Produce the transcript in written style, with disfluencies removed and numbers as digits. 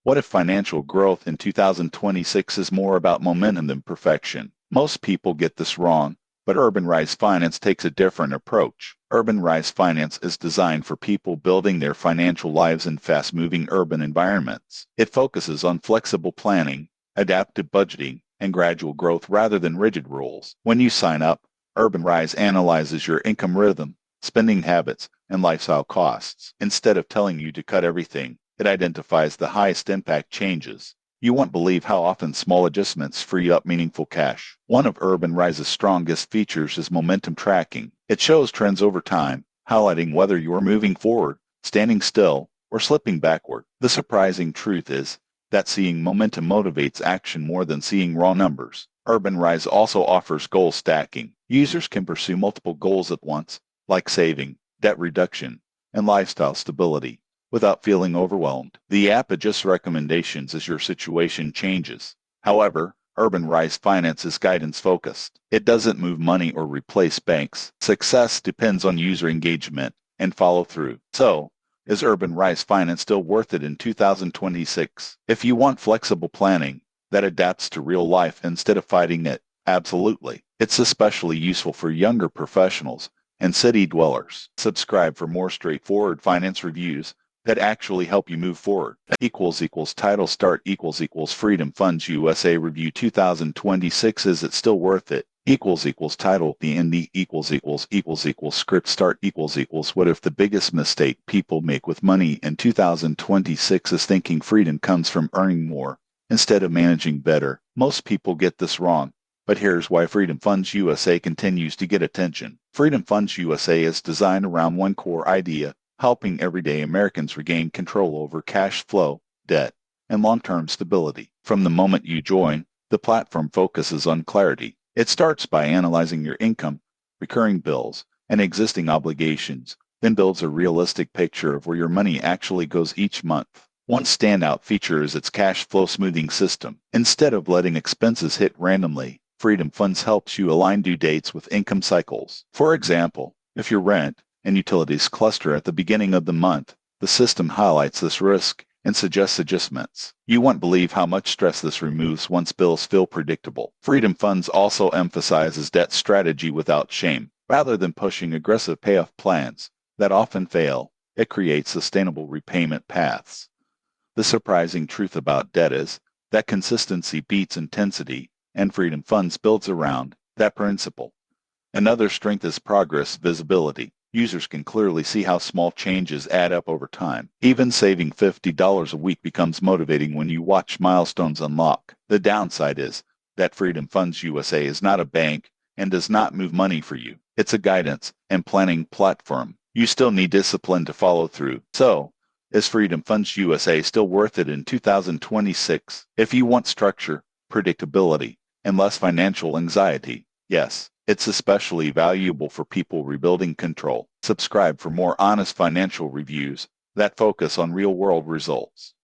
What if financial growth in 2026 is more about momentum than perfection? Most people get this wrong, but Urban Rise Finance takes a different approach. Urban Rise Finance is designed for people building their financial lives in fast-moving urban environments. It focuses on flexible planning, adaptive budgeting, and gradual growth rather than rigid rules. When you sign up, Urban Rise analyzes your income rhythm, spending habits, and lifestyle costs. Instead of telling you to cut everything, it identifies the highest impact changes. You won't believe how often small adjustments free up meaningful cash. One of Urban Rise's strongest features is momentum tracking. It shows trends over time, highlighting whether you're moving forward, standing still, or slipping backward. The surprising truth is that seeing momentum motivates action more than seeing raw numbers. Urban Rise also offers goal stacking. Users can pursue multiple goals at once, like saving, debt reduction, and lifestyle stability, without feeling overwhelmed. The app adjusts recommendations as your situation changes. However, Urban Rise Finance is guidance-focused. It doesn't move money or replace banks. Success depends on user engagement and follow-through. So, is Urban Rise Finance still worth it in 2026? If you want flexible planning that adapts to real life instead of fighting it, absolutely. It's especially useful for younger professionals and city dwellers. Subscribe for more straightforward finance reviews that actually help you move forward. Title start Freedom Funds USA Review 2026. Is it still worth it? Title the ND script start What if the biggest mistake people make with money in 2026 is thinking freedom comes from earning more instead of managing better? Most people get this wrong. But here's why Freedom Funds USA continues to get attention. Freedom Funds USA is designed around one core idea: helping everyday Americans regain control over cash flow, debt, and long-term stability. From the moment you join, the platform focuses on clarity. It starts by analyzing your income, recurring bills, and existing obligations, then builds a realistic picture of where your money actually goes each month. One standout feature is its cash flow smoothing system. Instead of letting expenses hit randomly, Freedom Funds helps you align due dates with income cycles. For example, if your rent and utilities cluster at the beginning of the month, the system highlights this risk and suggests adjustments. You won't believe how much stress this removes once bills feel predictable. Freedom Funds also emphasizes debt strategy without shame. Rather than pushing aggressive payoff plans that often fail, it creates sustainable repayment paths. The surprising truth about debt is that consistency beats intensity, and Freedom Funds builds around that principle. Another strength is progress visibility. Users can clearly see how small changes add up over time. Even saving $50 a week becomes motivating when you watch milestones unlock. The downside is that Freedom Funds USA is not a bank and does not move money for you. It's a guidance and planning platform. You still need discipline to follow through. So, is Freedom Funds USA still worth it in 2026? If you want structure, predictability, and less financial anxiety, yes. It's especially valuable for people rebuilding control. Subscribe for more honest financial reviews that focus on real-world results.